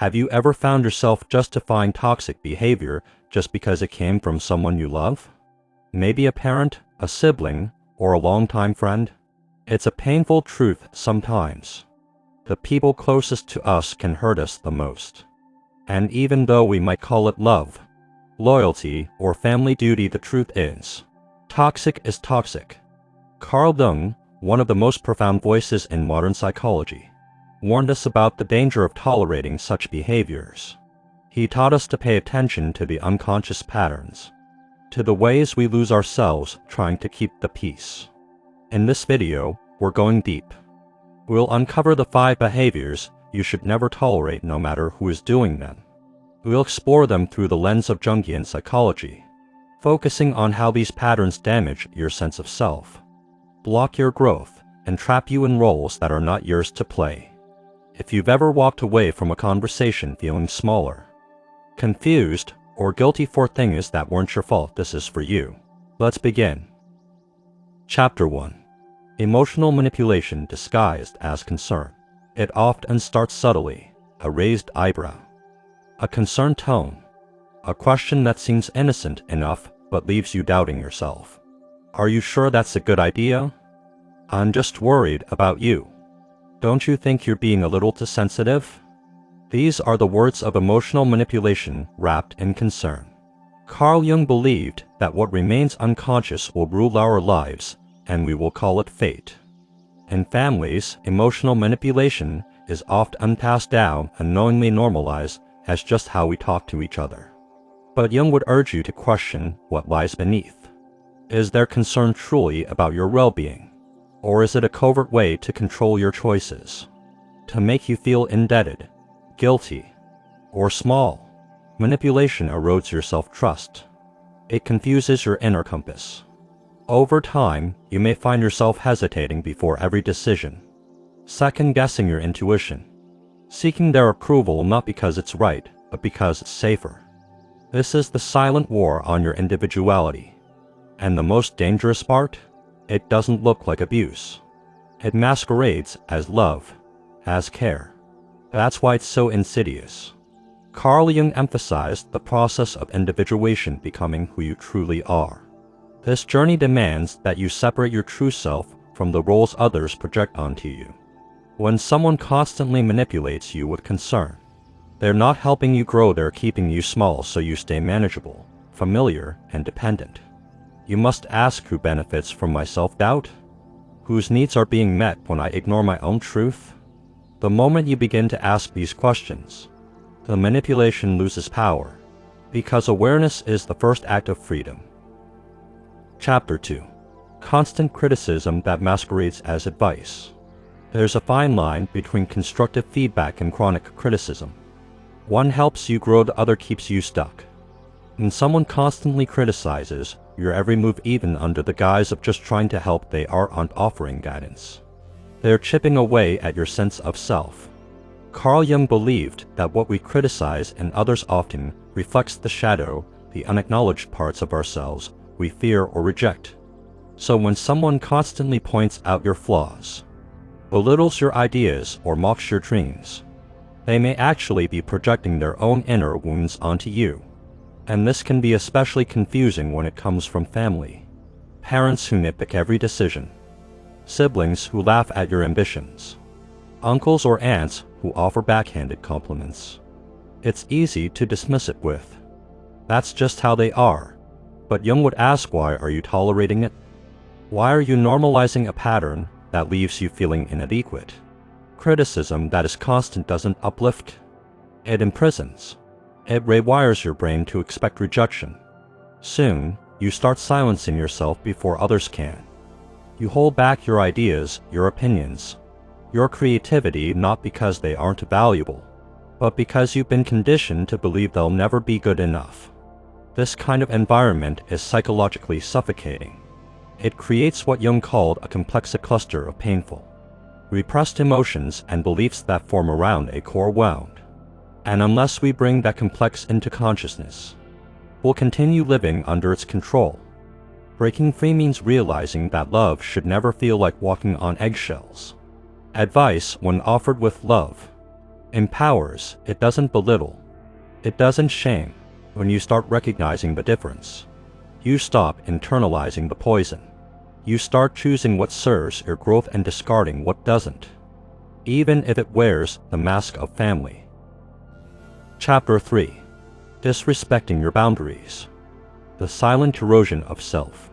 Have you ever found yourself justifying toxic behavior just because it came from someone you love? Maybe a parent, a sibling, or a longtime friend? It's a painful truth sometimes. The people closest to us can hurt us the most. And even though we might call it love, loyalty, or family duty, the truth is, toxic is toxic. Carl Jung, one of the most profound voices in modern psychology, warned us about the danger of tolerating such behaviors. He taught us to pay attention to the unconscious patterns, to the ways we lose ourselves trying to keep the peace. In this video, we're going deep. We'll uncover the 5 behaviors you should never tolerate no matter who is doing them. We'll explore them through the lens of Jungian psychology, focusing on how these patterns damage your sense of self, block your growth, and trap you in roles that are not yours to play. If you've ever walked away from a conversation feeling smaller, confused, or guilty for things that weren't your fault, this is for you. Let's begin. Chapter 1. Emotional manipulation disguised as concern. It often starts subtly: a raised eyebrow, a concerned tone, a question that seems innocent enough but leaves you doubting yourself. Are you sure that's a good idea? I'm just worried about you. Don't you think you're being a little too sensitive? These are the words of emotional manipulation wrapped in concern. Carl Jung believed that what remains unconscious will rule our lives, and we will call it fate. In families, emotional manipulation is often passed down and knowingly normalized as just how we talk to each other. But Jung would urge you to question what lies beneath. Is their concern truly about your well-being? Or is it a covert way to control your choices? To make you feel indebted, guilty, or small? Manipulation erodes your self-trust. It confuses your inner compass. Over time, you may find yourself hesitating before every decision, second-guessing your intuition, seeking their approval not because it's right, but because it's safer. This is the silent war on your individuality. And the most dangerous part? It doesn't look like abuse. It masquerades as love, as care. That's why it's so insidious. Carl Jung emphasized the process of individuation, becoming who you truly are. This journey demands that you separate your true self from the roles others project onto you. When someone constantly manipulates you with concern, they're not helping you grow, they're keeping you small so you stay manageable, familiar, and dependent. You must ask, who benefits from my self-doubt? Whose needs are being met when I ignore my own truth? The moment you begin to ask these questions, the manipulation loses power, because awareness is the first act of freedom. Chapter 2. Constant criticism that masquerades as advice. There's a fine line between constructive feedback and chronic criticism. One helps you grow, the other keeps you stuck. When someone constantly criticizes your every move, even under the guise of just trying to help, they aren't offering guidance. They're chipping away at your sense of self. Carl Jung believed that what we criticize in others often reflects the shadow, the unacknowledged parts of ourselves we fear or reject. So when someone constantly points out your flaws, belittles your ideas, or mocks your dreams, they may actually be projecting their own inner wounds onto you. And this can be especially confusing when it comes from family. Parents who nitpick every decision, siblings who laugh at your ambitions, uncles or aunts who offer backhanded compliments. It's easy to dismiss it with, "That's just how they are." But Jung would ask, why are you tolerating it? Why are you normalizing a pattern that leaves you feeling inadequate? Criticism that is constant doesn't uplift. It imprisons. It rewires your brain to expect rejection. Soon, you start silencing yourself before others can. You hold back your ideas, your opinions, your creativity, not because they aren't valuable, but because you've been conditioned to believe they'll never be good enough. This kind of environment is psychologically suffocating. It creates what Jung called a complex cluster of painful, repressed emotions and beliefs that form around a core wound. And unless we bring that complex into consciousness, we'll continue living under its control. Breaking free means realizing that love should never feel like walking on eggshells. Advice, when offered with love, Empowers, it doesn't belittle. It doesn't shame. When you start recognizing the difference, you stop internalizing the poison. You start choosing what serves your growth and discarding what doesn't, even if it wears the mask of family. Chapter 3. Disrespecting your boundaries. The silent erosion of self.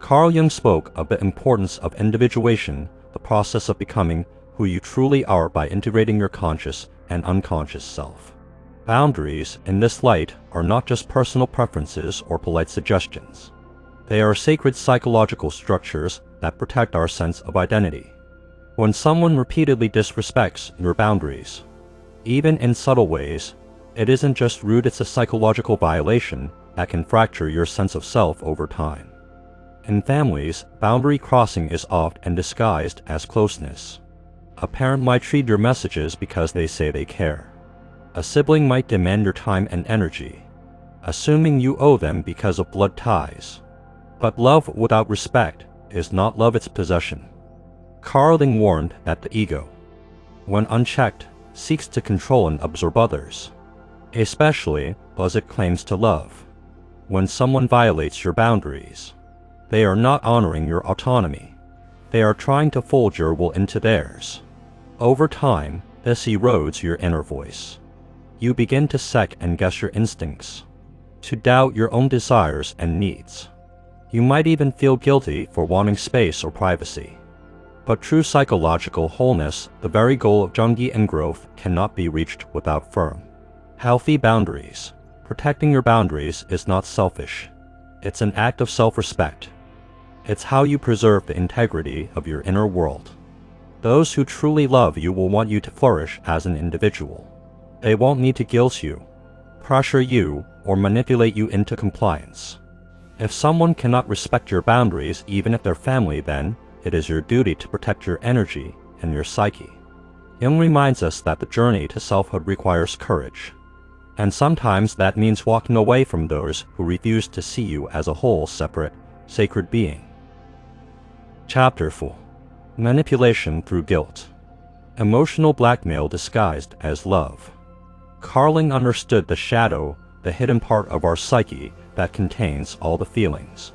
Carl Jung spoke of the importance of individuation, the process of becoming who you truly are by integrating your conscious and unconscious self. Boundaries, in this light, are not just personal preferences or polite suggestions. They are sacred psychological structures that protect our sense of identity. When someone repeatedly disrespects your boundaries, even in subtle ways, it isn't just rude, it's a psychological violation that can fracture your sense of self over time. In families, boundary crossing is often disguised as closeness. A parent might read your messages because they say they care. A sibling might demand your time and energy, assuming you owe them because of blood ties. But love without respect is not love, it's possession. Carl Jung warned that the ego, when unchecked, seeks to control and absorb others, especially as it claims to love. When someone violates your boundaries, they are not honoring your autonomy. They are trying to fold your will into theirs. Over time, this erodes your inner voice. You begin to second guess your instincts, to doubt your own desires and needs. You might even feel guilty for wanting space or privacy. But true psychological wholeness, the very goal of Jungian growth, cannot be reached without firm, healthy boundaries. Protecting your boundaries is not selfish. It's an act of self-respect. It's how you preserve the integrity of your inner world. Those who truly love you will want you to flourish as an individual. They won't need to guilt you, pressure you, or manipulate you into compliance. If someone cannot respect your boundaries, even if they're family, then it is your duty to protect your energy and your psyche. Jung reminds us that the journey to selfhood requires courage, and sometimes that means walking away from those who refuse to see you as a whole, separate, sacred being. Chapter 4. Manipulation through guilt. Emotional blackmail disguised as love. Carl Jung understood the shadow, the hidden part of our psyche that contains all the feelings,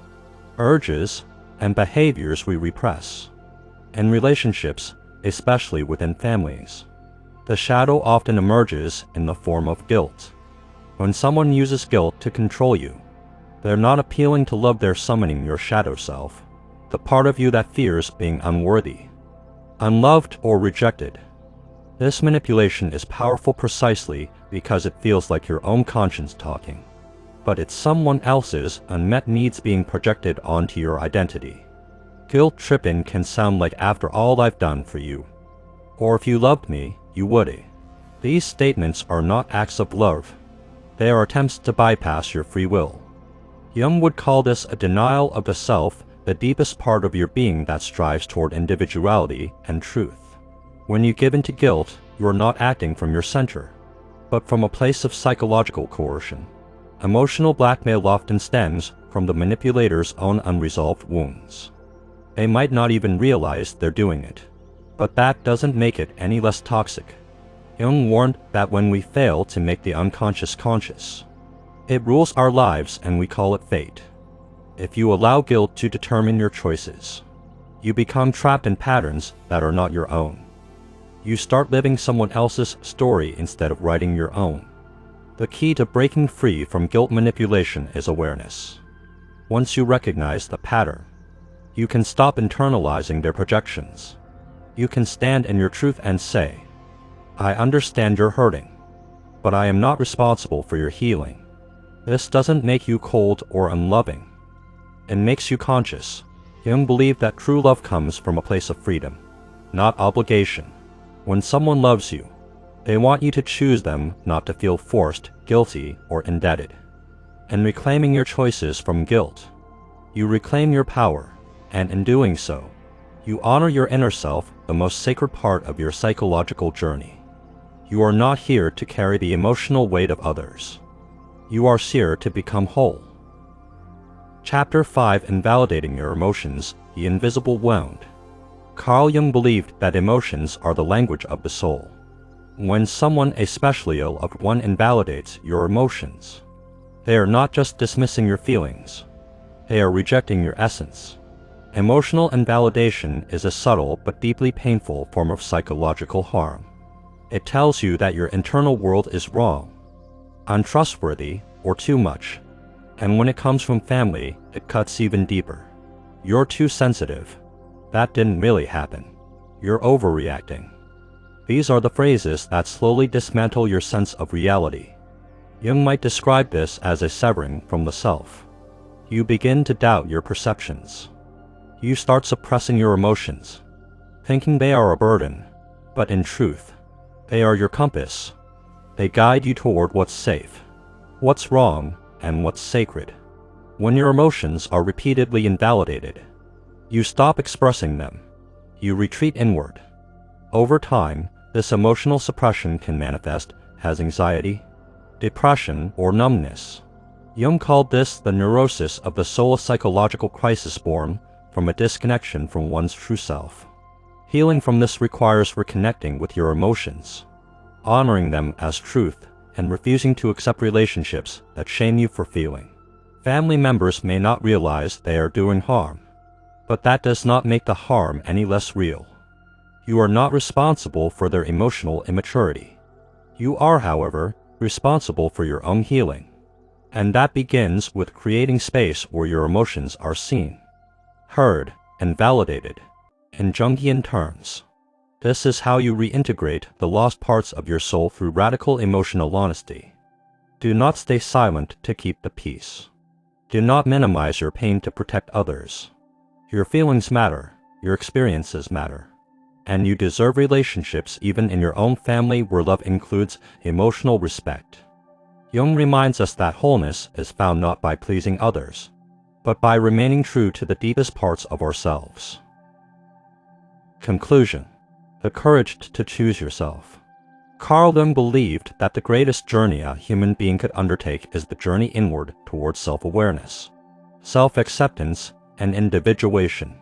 urges, and behaviors we repress. In relationships, especially within families, the shadow often emerges in the form of guilt. When someone uses guilt to control you, they're not appealing to love, they're summoning your shadow self, the part of you that fears being unworthy, unloved, or rejected. This manipulation is powerful precisely because it feels like your own conscience talking, but it's someone else's unmet needs being projected onto your identity. Guilt tripping can sound like, after all I've done for you, or if you loved me, you would. These statements are not acts of love. They are attempts to bypass your free will. Jung would call this a denial of the self, the deepest part of your being that strives toward individuality and truth. When you give in to guilt, you are not acting from your center, but from a place of psychological coercion. Emotional blackmail often stems from the manipulator's own unresolved wounds. They might not even realize they're doing it, but that doesn't make it any less toxic. Jung warned that when we fail to make the unconscious conscious, it rules our lives and we call it fate. If you allow guilt to determine your choices, you become trapped in patterns that are not your own. You start living someone else's story instead of writing your own. The key to breaking free from guilt manipulation is awareness. Once you recognize the pattern, you can stop internalizing their projections. You can stand in your truth and say, I understand you're hurting, but I am not responsible for your healing. This doesn't make you cold or unloving. It makes you conscious. Jung believed that true love comes from a place of freedom, not obligation. When someone loves you, they want you to choose them, not to feel forced, guilty, or indebted. In reclaiming your choices from guilt, you reclaim your power, and in doing so, you honor your inner self, the most sacred part of your psychological journey. You are not here to carry the emotional weight of others. You are here to become whole. Chapter 5. Invalidating your emotions, the invisible wound. Carl Jung believed that emotions are the language of the soul. When someone, especially a loved one, invalidates your emotions, they are not just dismissing your feelings, they are rejecting your essence. Emotional invalidation is a subtle but deeply painful form of psychological harm. It tells you that your internal world is wrong, untrustworthy, or too much. And when it comes from family, it cuts even deeper. You're too sensitive. That didn't really happen. You're overreacting. These are the phrases that slowly dismantle your sense of reality. Jung might describe this as a severing from the self. You begin to doubt your perceptions. You start suppressing your emotions, thinking they are a burden, but in truth, they are your compass. They guide you toward what's safe, what's wrong, and what's sacred. When your emotions are repeatedly invalidated, you stop expressing them. You retreat inward. Over time, this emotional suppression can manifest as anxiety, depression, or numbness. Jung called this the neurosis of the soul, a psychological crisis born from a disconnection from one's true self. Healing from this requires reconnecting with your emotions, honoring them as truth, and refusing to accept relationships that shame you for feeling. Family members may not realize they are doing harm, but that does not make the harm any less real. You are not responsible for their emotional immaturity. You are, however, responsible for your own healing. And that begins with creating space where your emotions are seen, heard, and validated. In Jungian terms, this is how you reintegrate the lost parts of your soul through radical emotional honesty. Do not stay silent to keep the peace. Do not minimize your pain to protect others. Your feelings matter, your experiences matter, and you deserve relationships even in your own family where love includes emotional respect. Jung reminds us that wholeness is found not by pleasing others, but by remaining true to the deepest parts of ourselves. Conclusion: the courage to choose yourself. Carl Jung believed that the greatest journey a human being could undertake is the journey inward towards self-awareness, self-acceptance, and individuation.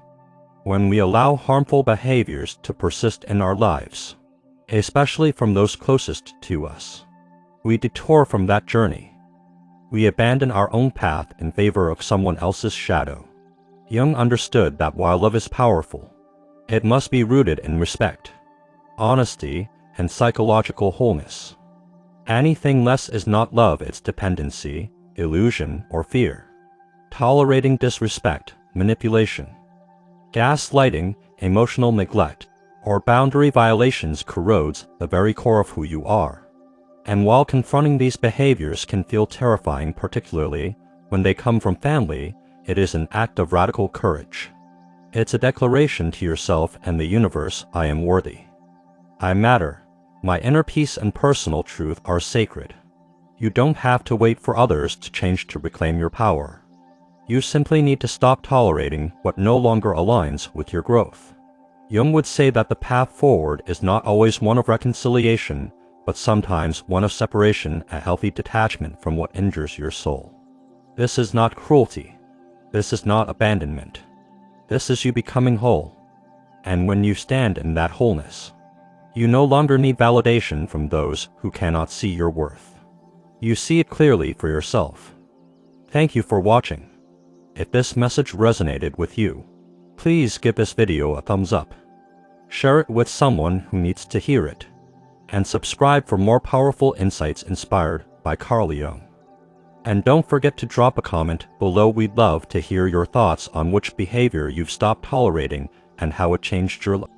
When we allow harmful behaviors to persist in our lives, especially from those closest to us, we detour from that journey. We abandon our own path in favor of someone else's shadow. Jung understood that while love is powerful, it must be rooted in respect, honesty, and psychological wholeness. Anything less is not love, it's dependency, illusion, or fear. Tolerating disrespect, manipulation, gaslighting, emotional neglect, or boundary violations corrodes the very core of who you are. And while confronting these behaviors can feel terrifying, particularly when they come from family, it is an act of radical courage. It's a declaration to yourself and the universe: I am worthy. I matter. My inner peace and personal truth are sacred. You don't have to wait for others to change to reclaim your power. You simply need to stop tolerating what no longer aligns with your growth. Jung would say that the path forward is not always one of reconciliation, but sometimes one of separation, a healthy detachment from what injures your soul. This is not cruelty. This is not abandonment. This is you becoming whole. And when you stand in that wholeness, you no longer need validation from those who cannot see your worth. You see it clearly for yourself. Thank you for watching. If this message resonated with you, please give this video a thumbs up. Share it with someone who needs to hear it, and subscribe for more powerful insights inspired by Carl Jung. And don't forget to drop a comment below. We'd love to hear your thoughts on which behavior you've stopped tolerating and how it changed your life.